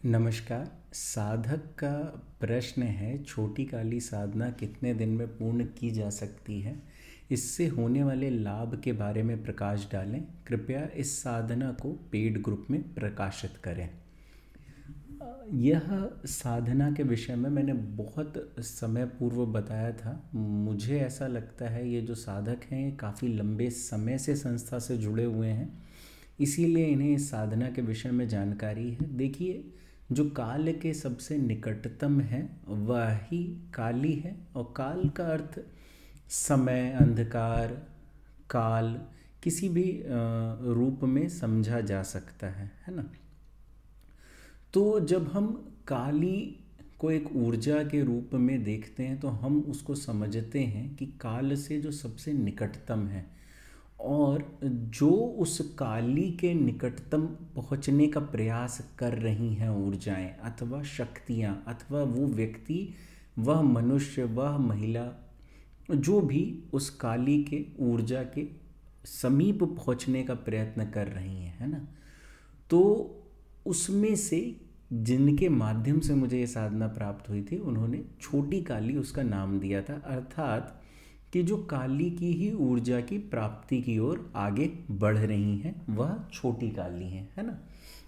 नमस्कार। साधक का प्रश्न है, छोटी काली साधना कितने दिन में पूर्ण की जा सकती है? इससे होने वाले लाभ के बारे में प्रकाश डालें। कृपया इस साधना को पेड ग्रुप में प्रकाशित करें। यह साधना के विषय में मैंने बहुत समय पूर्व बताया था। मुझे ऐसा लगता है ये जो साधक हैं ये काफ़ी लंबे समय से संस्था से जुड़े हुए हैं, इसीलिए इन्हें इस साधना के विषय में जानकारी है। देखिए, जो काल के सबसे निकटतम है वह ही काली है, और काल का अर्थ समय, अंधकार, काल किसी भी रूप में समझा जा सकता है ना। तो जब हम काली को एक ऊर्जा के रूप में देखते हैं तो हम उसको समझते हैं कि काल से जो सबसे निकटतम है, और जो उस काली के निकटतम पहुंचने का प्रयास कर रही हैं ऊर्जाएं अथवा शक्तियां, अथवा वो व्यक्ति, वह मनुष्य, वह महिला, जो भी उस काली के ऊर्जा के समीप पहुंचने का प्रयत्न कर रही हैं, है ना। तो उसमें से जिनके माध्यम से मुझे ये साधना प्राप्त हुई थी, उन्होंने छोटी काली उसका नाम दिया था, अर्थात कि जो काली की ही ऊर्जा की प्राप्ति की ओर आगे बढ़ रही हैं वह छोटी काली हैं, है ना।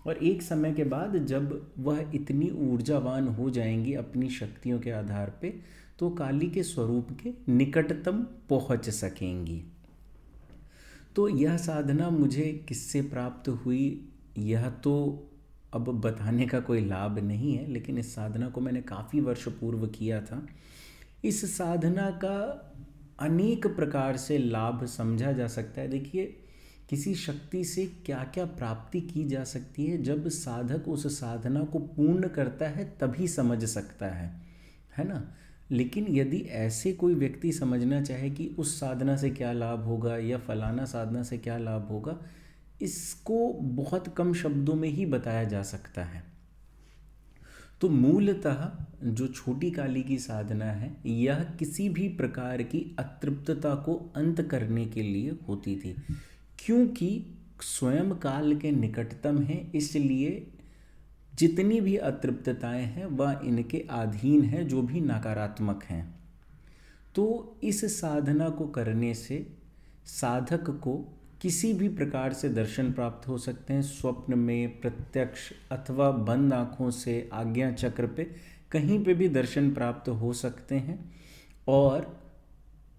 और एक समय के बाद जब वह इतनी ऊर्जावान हो जाएंगी अपनी शक्तियों के आधार पे, तो काली के स्वरूप के निकटतम पहुंच सकेंगी। तो यह साधना मुझे किससे प्राप्त हुई यह तो अब बताने का कोई लाभ नहीं है, लेकिन इस साधना को मैंने काफ़ी वर्ष पूर्व किया था। इस साधना का अनेक प्रकार से लाभ समझा जा सकता है। देखिए, किसी शक्ति से क्या क्या प्राप्ति की जा सकती है, जब साधक उस साधना को पूर्ण करता है तभी समझ सकता है ना। लेकिन यदि ऐसे कोई व्यक्ति समझना चाहे कि उस साधना से क्या लाभ होगा या फलाना साधना से क्या लाभ होगा, इसको बहुत कम शब्दों में ही बताया जा सकता है। तो मूलतः जो छोटी काली की साधना है यह किसी भी प्रकार की अतृप्तता को अंत करने के लिए होती थी, क्योंकि स्वयं काल के निकटतम है, इसलिए जितनी भी अतृप्तताएं हैं वह इनके अधीन है, जो भी नकारात्मक हैं। तो इस साधना को करने से साधक को किसी भी प्रकार से दर्शन प्राप्त हो सकते हैं, स्वप्न में, प्रत्यक्ष अथवा बंद आँखों से आज्ञा चक्र पे कहीं पे भी दर्शन प्राप्त हो सकते हैं। और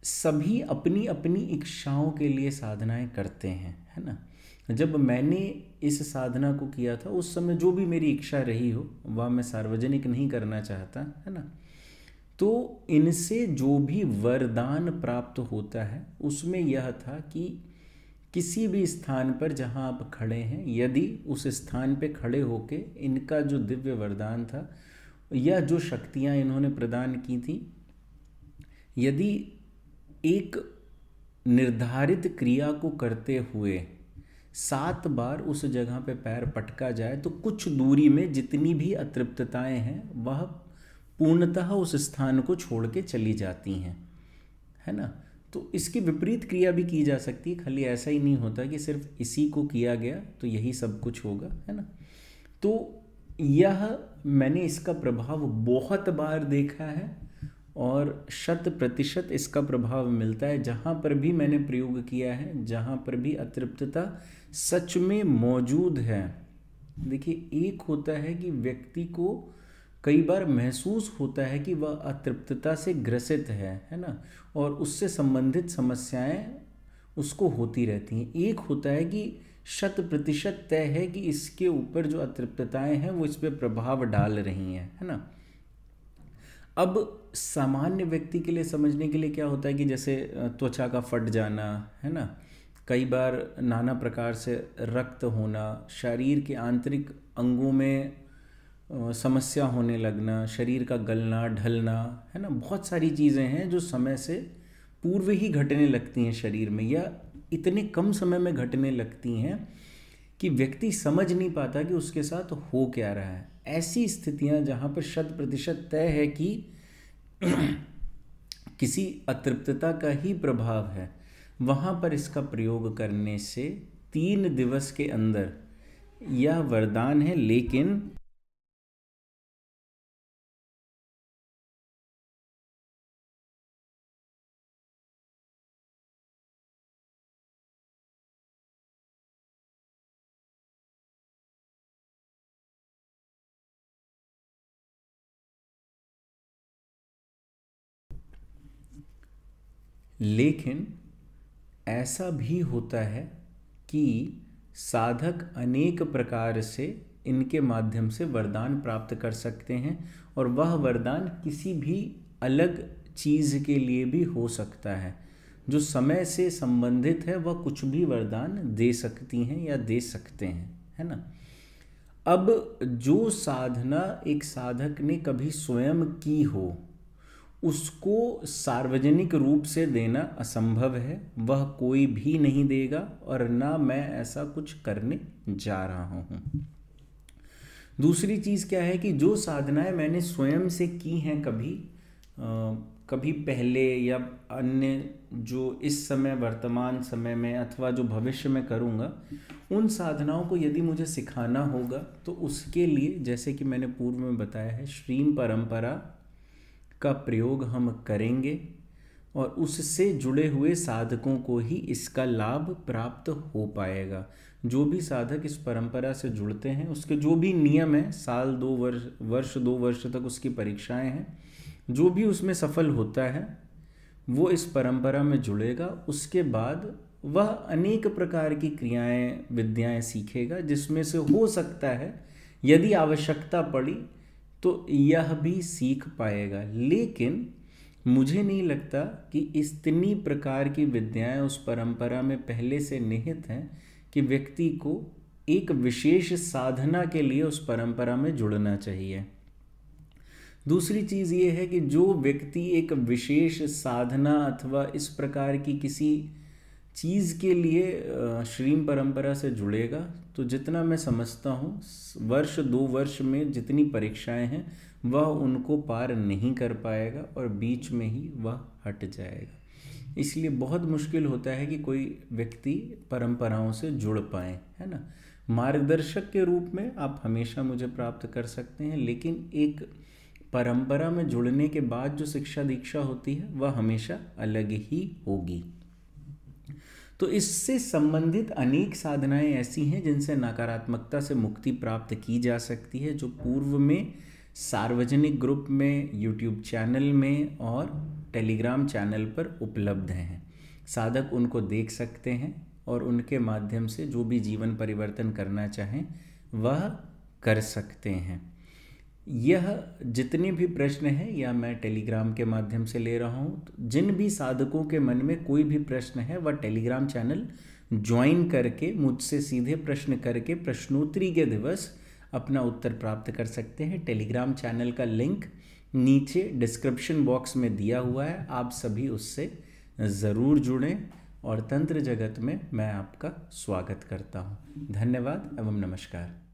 सभी अपनी अपनी इच्छाओं के लिए साधनाएं करते हैं, है ना। जब मैंने इस साधना को किया था उस समय जो भी मेरी इच्छा रही हो वह मैं सार्वजनिक नहीं करना चाहता, है ना। तो इनसे जो भी वरदान प्राप्त होता है उसमें यह था कि किसी भी स्थान पर जहाँ आप खड़े हैं, यदि उस स्थान पे खड़े होके इनका जो दिव्य वरदान था या जो शक्तियाँ इन्होंने प्रदान की थी, यदि एक निर्धारित क्रिया को करते हुए 7 बार उस जगह पे पैर पटका जाए तो कुछ दूरी में जितनी भी अतृप्तताएं हैं वह पूर्णतः उस स्थान को छोड़ के चली जाती हैं, है ना। तो इसकी विपरीत क्रिया भी की जा सकती है, खाली ऐसा ही नहीं होता कि सिर्फ इसी को किया गया तो यही सब कुछ होगा, है ना। तो यह मैंने इसका प्रभाव बहुत बार देखा है और 100% इसका प्रभाव मिलता है। जहाँ पर भी मैंने प्रयोग किया है, जहाँ पर भी अतृप्तता सच में मौजूद है। देखिए, एक होता है कि व्यक्ति को कई बार महसूस होता है कि वह अतृप्तता से ग्रसित है ना, और उससे संबंधित समस्याएं उसको होती रहती हैं। एक होता है कि 100% तय है कि इसके ऊपर जो अतृप्तताएं हैं वो इस पर प्रभाव डाल रही हैं, है ना। अब सामान्य व्यक्ति के लिए समझने के लिए क्या होता है कि जैसे त्वचा का फट जाना, है ना, कई बार नाना प्रकार से रक्त होना, शरीर के आंतरिक अंगों में समस्या होने लगना, शरीर का गलना ढलना, है ना, बहुत सारी चीज़ें हैं जो समय से पूर्व ही घटने लगती हैं शरीर में, या इतने कम समय में घटने लगती हैं कि व्यक्ति समझ नहीं पाता कि उसके साथ हो क्या रहा है। ऐसी स्थितियां जहां पर 100% तय है कि किसी अतृप्तता का ही प्रभाव है, वहां पर इसका प्रयोग करने से 3 दिवस के अंदर यह वरदान है। लेकिन लेकिन ऐसा भी होता है कि साधक अनेक प्रकार से इनके माध्यम से वरदान प्राप्त कर सकते हैं, और वह वरदान किसी भी अलग चीज़ के लिए भी हो सकता है। जो समय से संबंधित है वह कुछ भी वरदान दे सकती हैं या दे सकते हैं, है ना। अब जो साधना एक साधक ने कभी स्वयं की हो, उसको सार्वजनिक रूप से देना असंभव है, वह कोई भी नहीं देगा, और ना मैं ऐसा कुछ करने जा रहा हूँ। दूसरी चीज़ क्या है कि जो साधनाएं मैंने स्वयं से की हैं कभी पहले या अन्य, जो इस समय वर्तमान समय में अथवा जो भविष्य में करूँगा, उन साधनाओं को यदि मुझे सिखाना होगा तो उसके लिए, जैसे कि मैंने पूर्व में बताया है, श्रीम परंपरा का प्रयोग हम करेंगे, और उससे जुड़े हुए साधकों को ही इसका लाभ प्राप्त हो पाएगा। जो भी साधक इस परंपरा से जुड़ते हैं, उसके जो भी नियम है, साल 2 वर्ष तक उसकी परीक्षाएं हैं, जो भी उसमें सफल होता है वो इस परंपरा में जुड़ेगा। उसके बाद वह अनेक प्रकार की क्रियाएं विद्याएं सीखेगा, जिसमें से हो सकता है यदि आवश्यकता पड़ी तो यह भी सीख पाएगा। लेकिन मुझे नहीं लगता कि इतनी प्रकार की विद्याएं उस परंपरा में पहले से निहित हैं कि व्यक्ति को एक विशेष साधना के लिए उस परंपरा में जुड़ना चाहिए। दूसरी चीज़ ये है कि जो व्यक्ति एक विशेष साधना अथवा इस प्रकार की किसी चीज़ के लिए श्रीम परंपरा से जुड़ेगा, तो जितना मैं समझता हूँ 1-2 वर्ष में जितनी परीक्षाएं हैं वह उनको पार नहीं कर पाएगा, और बीच में ही वह हट जाएगा। इसलिए बहुत मुश्किल होता है कि कोई व्यक्ति परंपराओं से जुड़ पाए, है ना। मार्गदर्शक के रूप में आप हमेशा मुझे प्राप्त कर सकते हैं, लेकिन एक परंपरा में जुड़ने के बाद जो शिक्षा दीक्षा होती है वह हमेशा अलग ही होगी। तो इससे संबंधित अनेक साधनाएं ऐसी हैं जिनसे नकारात्मकता से मुक्ति प्राप्त की जा सकती है, जो पूर्व में सार्वजनिक ग्रुप में, यूट्यूब चैनल में और टेलीग्राम चैनल पर उपलब्ध हैं। साधक उनको देख सकते हैं और उनके माध्यम से जो भी जीवन परिवर्तन करना चाहें वह कर सकते हैं। यह जितने भी प्रश्न हैं या मैं टेलीग्राम के माध्यम से ले रहा हूँ, तो जिन भी साधकों के मन में कोई भी प्रश्न है वह टेलीग्राम चैनल ज्वाइन करके मुझसे सीधे प्रश्न करके प्रश्नोत्तरी के दिवस अपना उत्तर प्राप्त कर सकते हैं। टेलीग्राम चैनल का लिंक नीचे डिस्क्रिप्शन बॉक्स में दिया हुआ है, आप सभी उससे ज़रूर जुड़ें, और तंत्र जगत में मैं आपका स्वागत करता हूँ। धन्यवाद एवं नमस्कार।